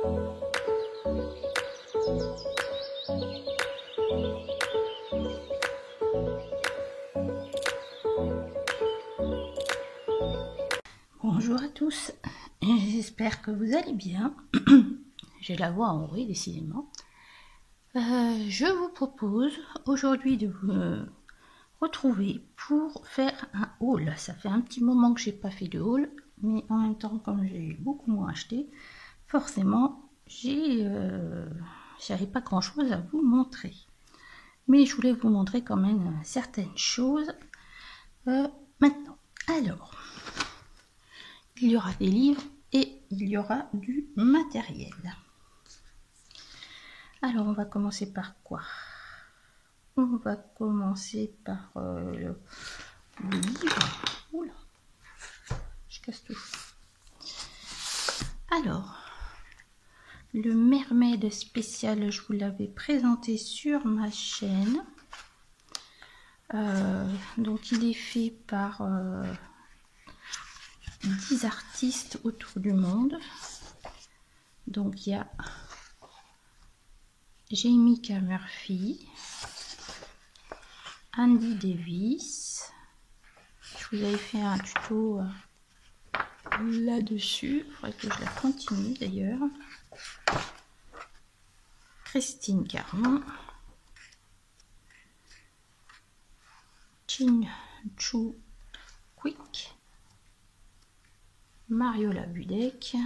Bonjour à tous, j'espère que vous allez bien. J'ai la voix enrouée décidément. Je vous propose aujourd'hui de vous retrouver pour faire un haul. Ça fait un petit moment que j'ai pas fait de haul, mais en même temps comme j'ai beaucoup moins acheté, forcément j'avais pas grand chose à vous montrer. Mais je voulais vous montrer quand même certaines choses maintenant. Alors, il y aura des livres et il y aura du matériel. Alors, on va commencer par quoi? On va commencer par le livre. Oula, je casse tout. Alors, le Mermaid spécial, je vous l'avais présenté sur ma chaîne. Donc, il est fait par 10 artistes autour du monde. Donc, il y a Jamie K. Murphy, Andy Davis. Je vous avais fait un tuto là-dessus. Il faudrait que je la continue d'ailleurs. Christine Caron, Chin Chu Quick, Mariola Budek,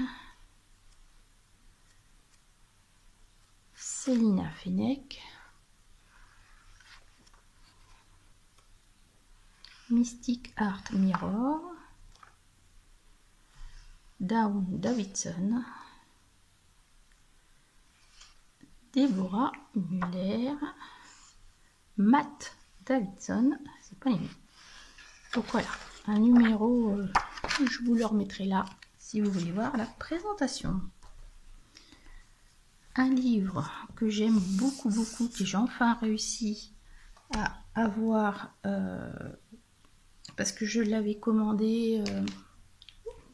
Célina Fenech, Mystic Art Mirror, Dawn Davidson, Deborah Muller, Matt Davidson, c'est pas les mêmes. Donc voilà, un numéro, je vous le remettrai là si vous voulez voir la présentation. Un livre que j'aime beaucoup, que j'ai enfin réussi à avoir parce que je l'avais commandé,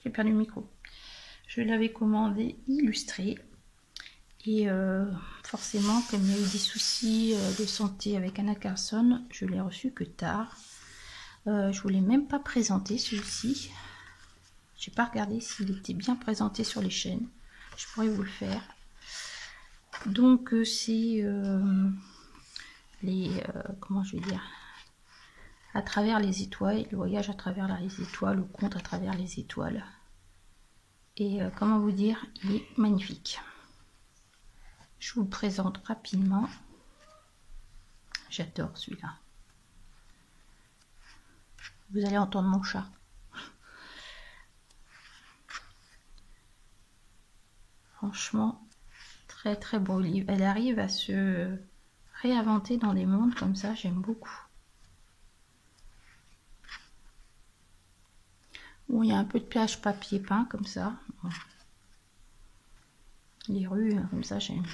j'ai perdu le micro, je l'avais commandé illustré et forcément comme il y a eu des soucis de santé avec Anna Carson, je l'ai reçu que tard. Je voulais même pas présenter celui-ci, j'ai pas regardé s'il était bien présenté sur les chaînes, je pourrais vous le faire. Donc c'est comment je vais dire, à travers les étoiles, le voyage à travers les étoiles, le conte à travers les étoiles. Et comment vous dire, il est magnifique. Je vous le présente rapidement. J'adore celui-là. Vous allez entendre mon chat. Franchement, très très beau livre. Elle arrive à se réinventer dans des mondes comme ça, j'aime beaucoup. Bon, il y a un peu de plage papier peint comme ça. Bon. Les rues, comme ça, j'aime.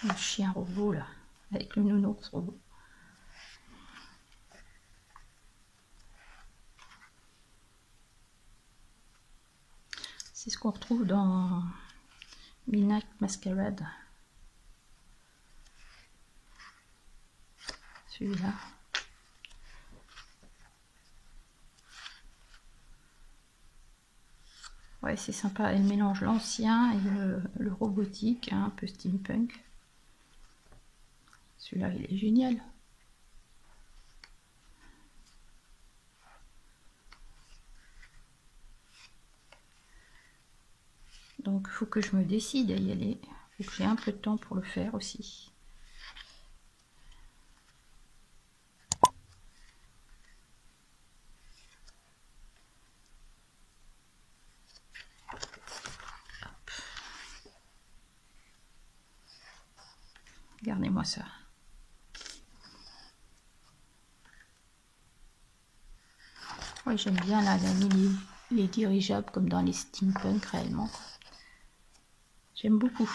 Le chien robot là, avec le nounours robot. C'est ce qu'on retrouve dans Midnight Masquerade. Celui-là. Ouais, c'est sympa. Elle mélange l'ancien et le robotique, hein, un peu steampunk. Celui-là, il est génial. Donc, il faut que je me décide à y aller. Il faut que j'ai un peu de temps pour le faire aussi. Regardez-moi ça. Oui, j'aime bien là, les dirigeables comme dans les steampunk réellement. J'aime beaucoup.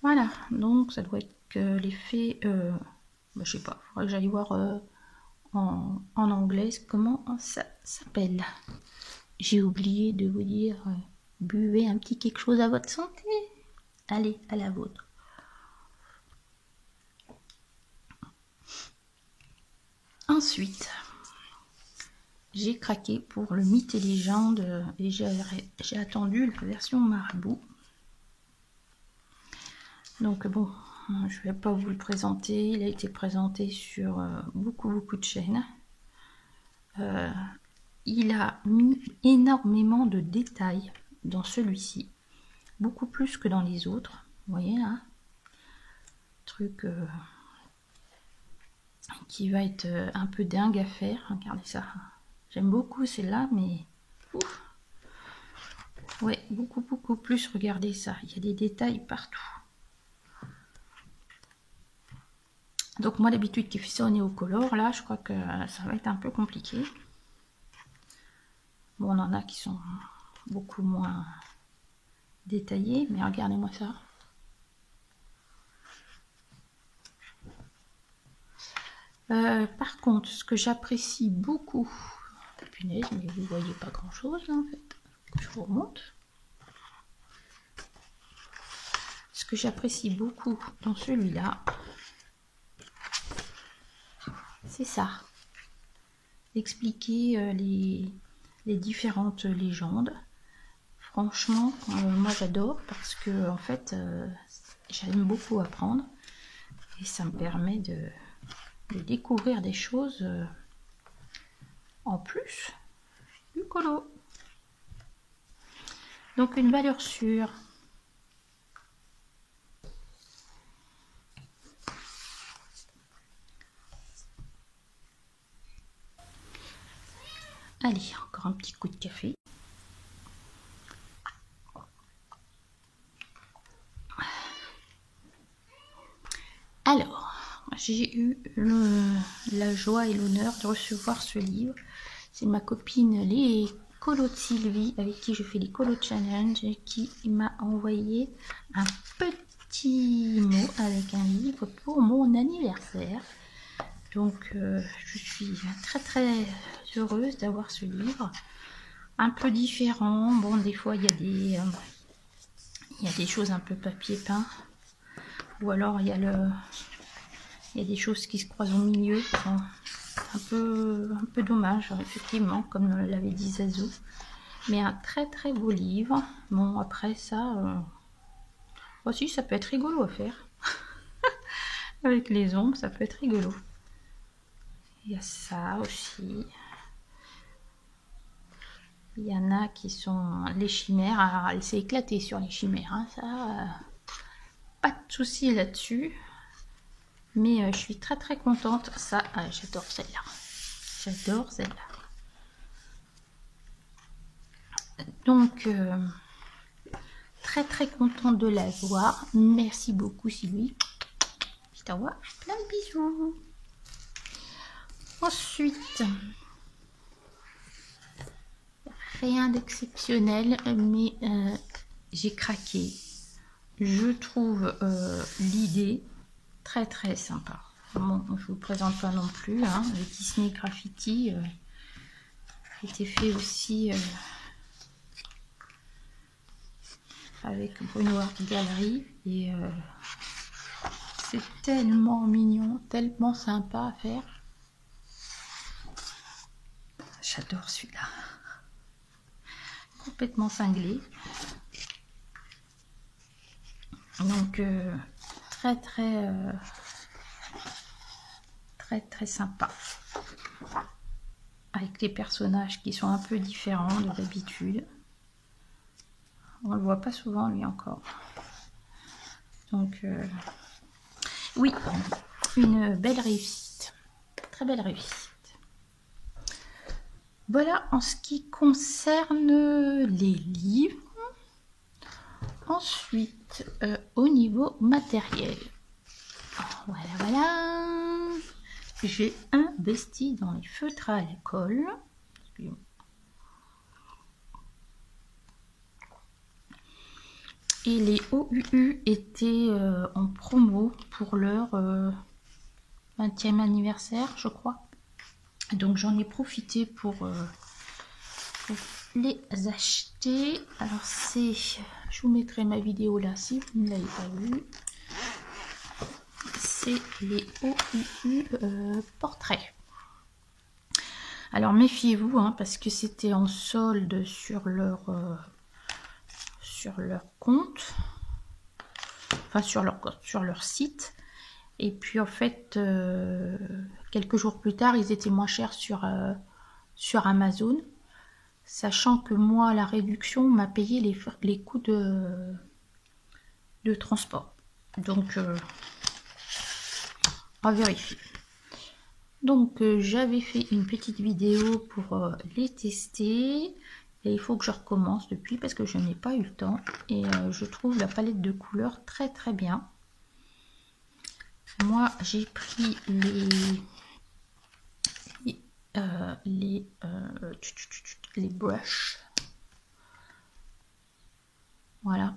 Voilà, donc ça doit être que l'effet, je sais pas, il faudrait que j'aille voir en anglais, comment ça s'appelle? J'ai oublié de vous dire, buvez un petit quelque chose à votre santé. Allez, à la vôtre. Ensuite, j'ai craqué pour le Mythes et Légendes et j'ai attendu la version marabout. Donc bon, je vais pas vous le présenter, il a été présenté sur beaucoup de chaînes. Il a mis énormément de détails dans celui-ci, beaucoup plus que dans les autres. Vous voyez là, truc qui va être un peu dingue à faire. Regardez ça. J'aime beaucoup celle-là, mais ouf. Ouais, beaucoup plus. Regardez ça. Il y a des détails partout. Donc moi d'habitude qui fait ça au néocolor, là je crois que ça va être un peu compliqué. Bon, on en a qui sont beaucoup moins détaillés, mais regardez-moi ça. Par contre, ce que j'apprécie beaucoup, punaise, mais vous voyez pas grand chose là, en fait, je vous remonte. Ce que j'apprécie beaucoup dans celui-là, c'est ça, expliquer les différentes légendes. Franchement, moi j'adore parce que en fait, j'aime beaucoup apprendre et ça me permet de découvrir des choses en plus du colo. Donc une valeur sûre. Allez, encore un petit coup de café. Alors, j'ai eu la joie et l'honneur de recevoir ce livre. C'est ma copine les colos de Sylvie, avec qui je fais les colos challenge, qui m'a envoyé un petit mot avec un livre pour mon anniversaire. Donc je suis très heureuse d'avoir ce livre, un peu différent. Bon, des fois il y a des choses un peu papier peint, ou alors il y a des choses qui se croisent au milieu, qui sont un peu dommage, effectivement, comme l'avait dit Zazou. Mais un très beau livre. Bon, après ça, aussi ça peut être rigolo à faire. Avec les ombres, ça peut être rigolo. Il y a ça aussi. Il y en a qui sont les chimères. Alors, elle s'est éclatée sur les chimères. Hein, ça, pas de souci là-dessus. Mais je suis très contente. Ça, j'adore celle-là. J'adore celle-là. Donc, très contente de la voir. Merci beaucoup, Sylvie. Je t'envoie plein de bisous. Ensuite, rien d'exceptionnel, mais j'ai craqué. Je trouve l'idée très sympa. Bon, je vous présente pas non plus. Hein, le Disney Graffiti était fait aussi avec Bruno Art Gallery et c'est tellement mignon, tellement sympa à faire. J'adore celui-là. Complètement cinglé. Donc très sympa. Avec les personnages qui sont un peu différents de d'habitude. On le voit pas souvent lui encore. Donc oui, une belle réussite. Très belle réussite. Voilà en ce qui concerne les livres. Ensuite, au niveau matériel. Voilà. J'ai investi dans les feutres à l'école. Et les OUU étaient en promo pour leur 20e anniversaire, je crois. Donc j'en ai profité pour les acheter. Alors c'est, je vous mettrai ma vidéo là si vous ne l'avez pas vue. C'est les OUU portraits. Alors méfiez-vous hein, parce que c'était en solde sur leur compte, enfin sur leur site. Et puis en fait quelques jours plus tard ils étaient moins chers sur Amazon, sachant que moi la réduction m'a payé les coûts de transport. Donc à vérifier. Donc j'avais fait une petite vidéo pour les tester et il faut que je recommence depuis parce que je n'ai pas eu le temps et je trouve la palette de couleurs très très bien. Moi j'ai pris les brushes. Voilà,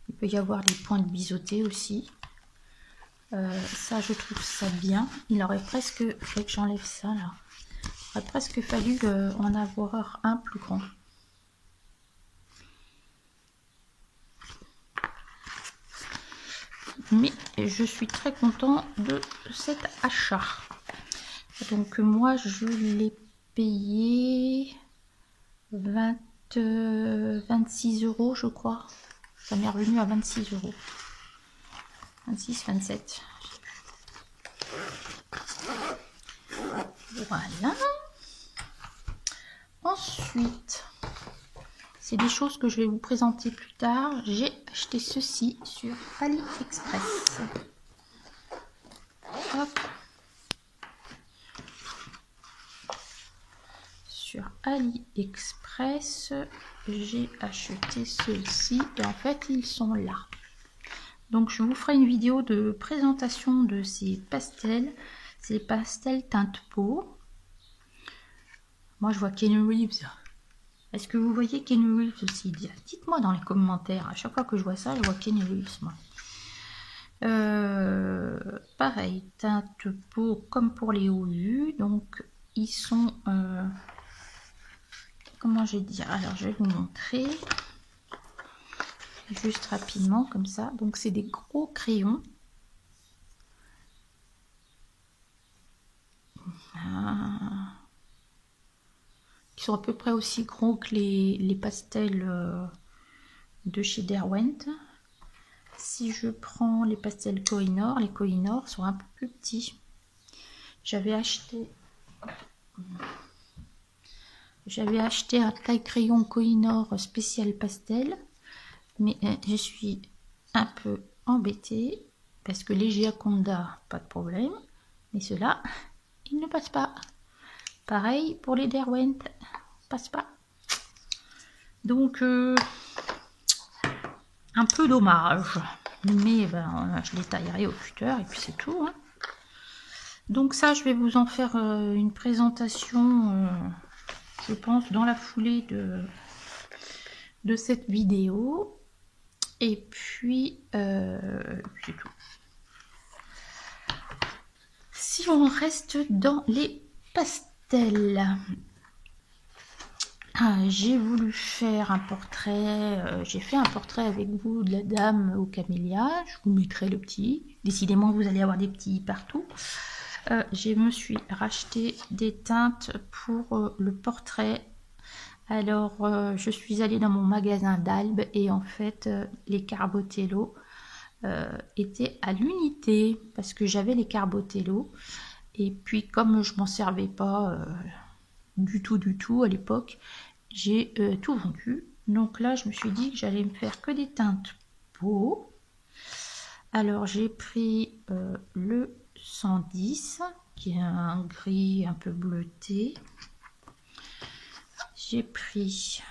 il peut y avoir des points de biseauté aussi. Ça je trouve ça bien. Il aurait presque fait que j'enlève ça là. Il aurait presque fallu en avoir un plus grand. Mais je suis très content de cet achat. Donc moi je l'ai payé 26 € je crois. Ça m'est revenu à 26 €. 26, 27. Voilà. Ensuite, c'est des choses que je vais vous présenter plus tard. J'ai acheté ceci sur AliExpress. Hop. Sur AliExpress, j'ai acheté ceux-ci et en fait ils sont là. Donc je vous ferai une vidéo de présentation de ces pastels. Ces pastels teinte peau. Moi je vois Keanu Reeves. Est-ce que vous voyez Keanu Reeves aussi? Dites-moi dans les commentaires. À chaque fois que je vois ça, je vois Keanu Reeves moi. Pareil, teinte peau comme pour les OU. Donc ils sont... comment je vais dire? Alors je vais vous montrer. Juste rapidement comme ça. Donc c'est des gros crayons. Qui sont à peu près aussi gros que les pastels de chez Derwent. Si je prends les pastels Kohinoor, les Kohinoor sont un peu plus petits. J'avais acheté un taille crayon Kohinoor spécial pastel, mais je suis un peu embêtée parce que les Gioconda, pas de problème, mais ceux-là, ils ne passent pas. Pareil pour les Derwent, passe pas. Donc un peu dommage, mais ben, je les taillerai au cutter et puis c'est tout. Hein. Donc ça, je vais vous en faire une présentation, je pense, dans la foulée de cette vidéo. Et puis, c'est tout. Si on reste dans les pastels, j'ai voulu faire un portrait, j'ai fait un portrait avec vous de la dame aux camélias, je vous mettrai le petit, décidément vous allez avoir des petits partout. Je me suis racheté des teintes pour le portrait. Alors je suis allée dans mon magasin d'Albe et en fait les Carbotello étaient à l'unité parce que j'avais les Carbotello et puis comme je m'en servais pas du tout à l'époque, j'ai tout vendu. Donc là je me suis dit que j'allais me faire que des teintes peau. Alors j'ai pris le 110 qui est un gris un peu bleuté. J'ai pris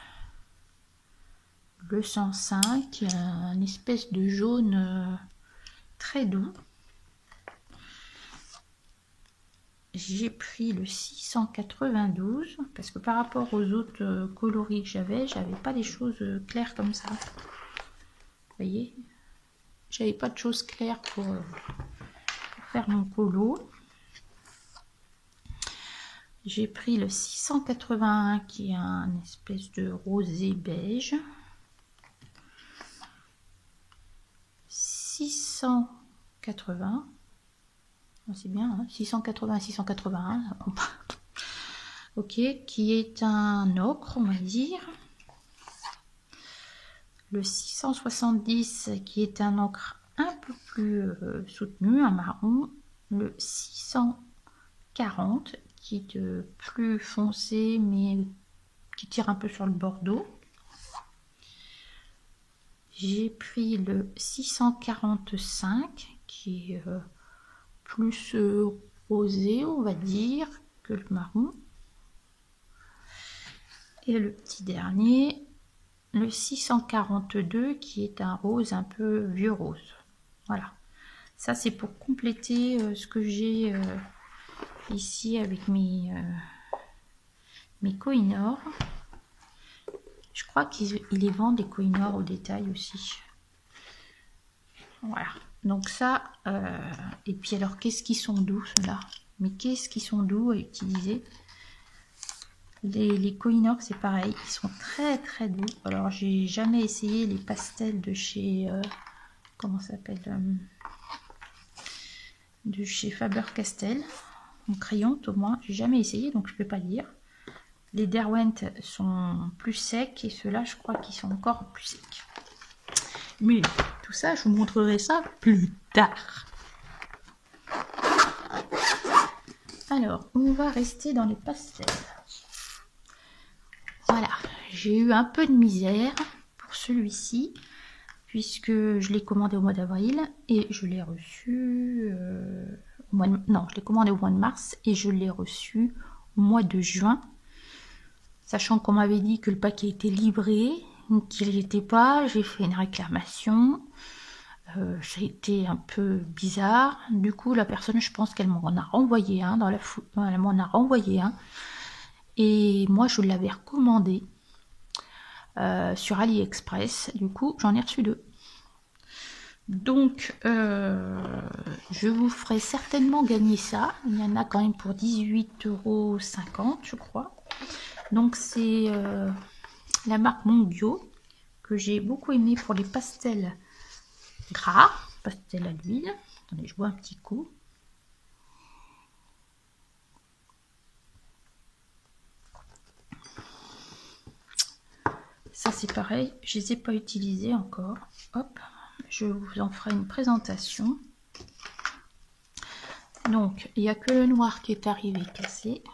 le 105, un espèce de jaune très doux. J'ai pris le 692 parce que par rapport aux autres coloris que j'avais pas des choses claires comme ça. Vous voyez, j'avais pas de choses claires pour faire mon colo. J'ai pris le 681 qui est un espèce de rosé beige. 680. C'est bien, hein, 680, 681. Ok, qui est un ocre, on va dire. Le 670 qui est un ocre un peu plus soutenu, un marron. Le 640 qui est plus foncé mais qui tire un peu sur le bordeaux. J'ai pris le 645 qui est plus rosé, on va dire, que le marron. Et le petit dernier, le 642 qui est un rose un peu vieux rose. Voilà, ça c'est pour compléter ce que j'ai ici avec mes Kohinoor. Je crois qu'ils les vendent des Kohinoor au détail aussi. Voilà, donc ça, et puis alors qu'est-ce qu'ils sont doux ceux-là, mais qu'est-ce qu'ils sont doux à utiliser. Les Kohinoor c'est pareil, ils sont très très doux. Alors j'ai jamais essayé les pastels de chez, comment ça s'appelle, de chez Faber-Castell, en crayon au moins, j'ai jamais essayé donc je peux pas dire. Les Derwent sont plus secs et ceux-là je crois qu'ils sont encore plus secs. Mais tout ça, je vous montrerai ça plus tard. Alors, on va rester dans les pastels. Voilà, j'ai eu un peu de misère pour celui-ci, puisque je l'ai commandé au mois d'avril et je l'ai reçu au mois de... Non, je l'ai commandé au mois de mars et je l'ai reçu au mois de juin. Sachant qu'on m'avait dit que le paquet était livré, qu'il n'y était pas, j'ai fait une réclamation. Ça a été un peu bizarre. Du coup, la personne, je pense qu'elle m'en a renvoyé un elle m'en a renvoyé un. Et moi, je l'avais recommandé sur AliExpress. Du coup, j'en ai reçu 2. Donc, je vous ferai certainement gagner ça. Il y en a quand même pour 18,50 €, je crois. Donc, c'est la marque Mondio que j'ai beaucoup aimé pour les pastels gras, pastel à l'huile. Attendez, je bois un petit coup. Ça c'est pareil, je les ai pas utilisés encore. Hop, je vous en ferai une présentation. Donc il n'y a que le noir qui est arrivé cassé.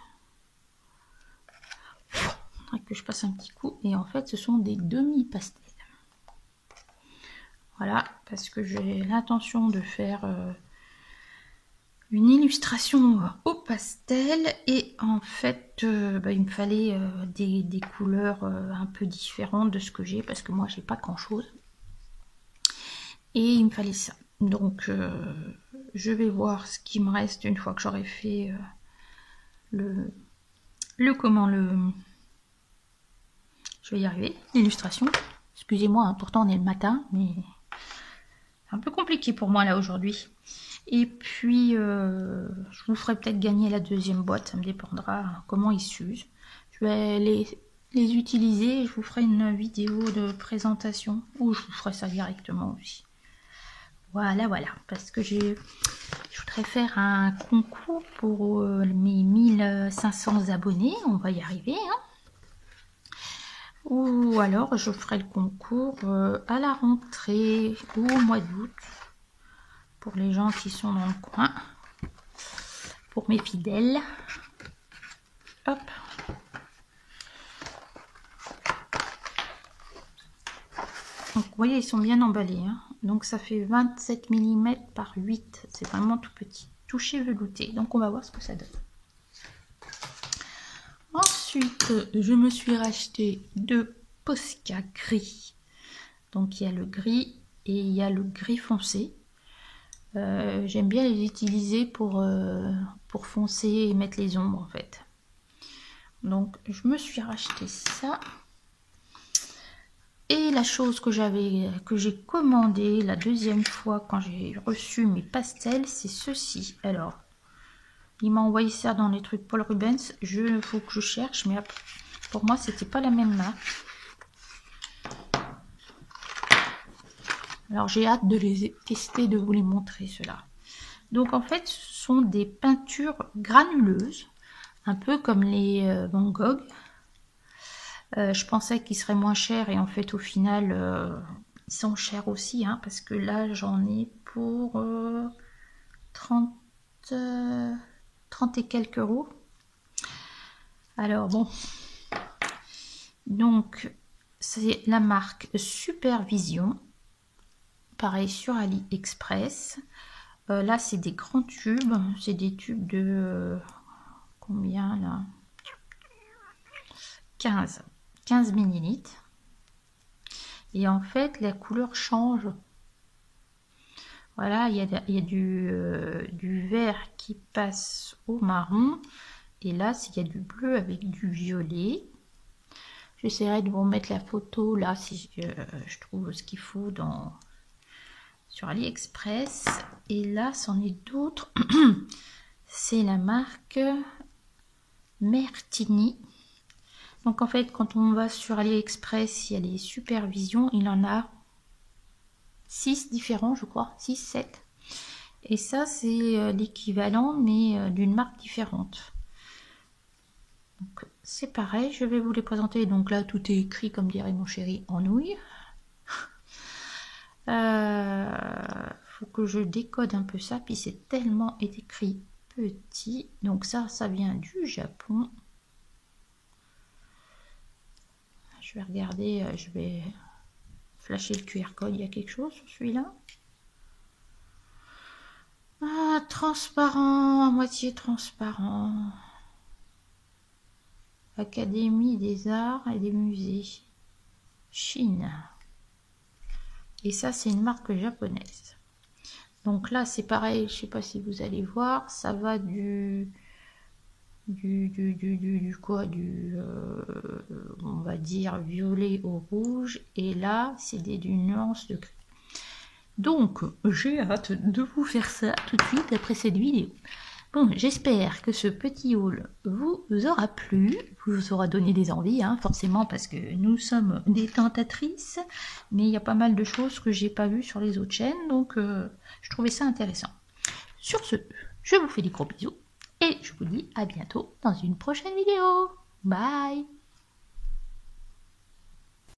Que je passe un petit coup et en fait ce sont des demi-pastels. Voilà, parce que j'ai l'intention de faire une illustration au pastel et en fait il me fallait des couleurs un peu différentes de ce que j'ai parce que moi j'ai pas grand chose et il me fallait ça. Donc je vais voir ce qui me reste une fois que j'aurai fait je vais y arriver, l'illustration. Excusez-moi, hein, pourtant on est le matin, mais c'est un peu compliqué pour moi là aujourd'hui. Et puis, je vous ferai peut-être gagner la deuxième boîte, ça me dépendra comment ils s'usent. Je vais les utiliser et je vous ferai une vidéo de présentation ou je vous ferai ça directement aussi. Voilà, parce que je voudrais faire un concours pour mes 1500 abonnés, on va y arriver, hein. Ou alors je ferai le concours à la rentrée ou au mois d'août pour les gens qui sont dans le coin, pour mes fidèles. Hop. Donc vous voyez, ils sont bien emballés, hein. Donc ça fait 27 mm par 8, c'est vraiment tout petit, touché velouté. Donc on va voir ce que ça donne. Ensuite, je me suis racheté 2 Posca gris. Donc il y a le gris et il y a le gris foncé. J'aime bien les utiliser pour foncer et mettre les ombres en fait. Donc je me suis racheté ça. Et la chose que j'ai commandé la deuxième fois quand j'ai reçu mes pastels, c'est ceci. Alors, Il m'a envoyé ça dans les trucs Paul Rubens. Faut que je cherche, mais pour moi, c'était pas la même marque. Alors, j'ai hâte de les tester, de vous les montrer, ceux-là. Donc, en fait, ce sont des peintures granuleuses, un peu comme les Van Gogh. Je pensais qu'ils seraient moins chers et en fait, au final, ils sont chers aussi, hein, parce que là, j'en ai pour 30 et quelques euros. Alors, bon. Donc, c'est la marque Supervision. Pareil sur AliExpress. Là, c'est des grands tubes. C'est des tubes de... combien là? 15 millilitres. Et en fait, la couleur change. Voilà, il y a du vert qui passe au marron. Et là, il y a du bleu avec du violet. J'essaierai de vous mettre la photo là si je trouve ce qu'il faut sur AliExpress. Et là, c'en est d'autres. C'est la marque Mertini. Donc en fait, quand on va sur AliExpress, il y a les Supervisions. Il en a 6 différents, je crois. 6, 7. Et ça, c'est l'équivalent, mais d'une marque différente. Donc c'est pareil, je vais vous les présenter. Donc là, tout est écrit, comme dirait mon chéri, en nouille. Faut que je décode un peu ça, puis c'est tellement écrit petit. Donc ça vient du Japon. Je vais regarder, je vais flasher le QR code. Il y a quelque chose sur celui-là? Ah, transparent, à moitié transparent. Académie des Arts et des Musées, Chine. Et ça, c'est une marque japonaise. Donc là, c'est pareil, je sais pas si vous allez voir, ça va on va dire violet au rouge, et là, c'est des nuances de gris. Donc, j'ai hâte de vous faire ça tout de suite après cette vidéo. Bon, j'espère que ce petit haul vous aura plu, vous aura donné des envies, hein, forcément, parce que nous sommes des tentatrices, mais il y a pas mal de choses que j'ai pas vues sur les autres chaînes, donc je trouvais ça intéressant. Sur ce, je vous fais des gros bisous, et je vous dis à bientôt dans une prochaine vidéo. Bye!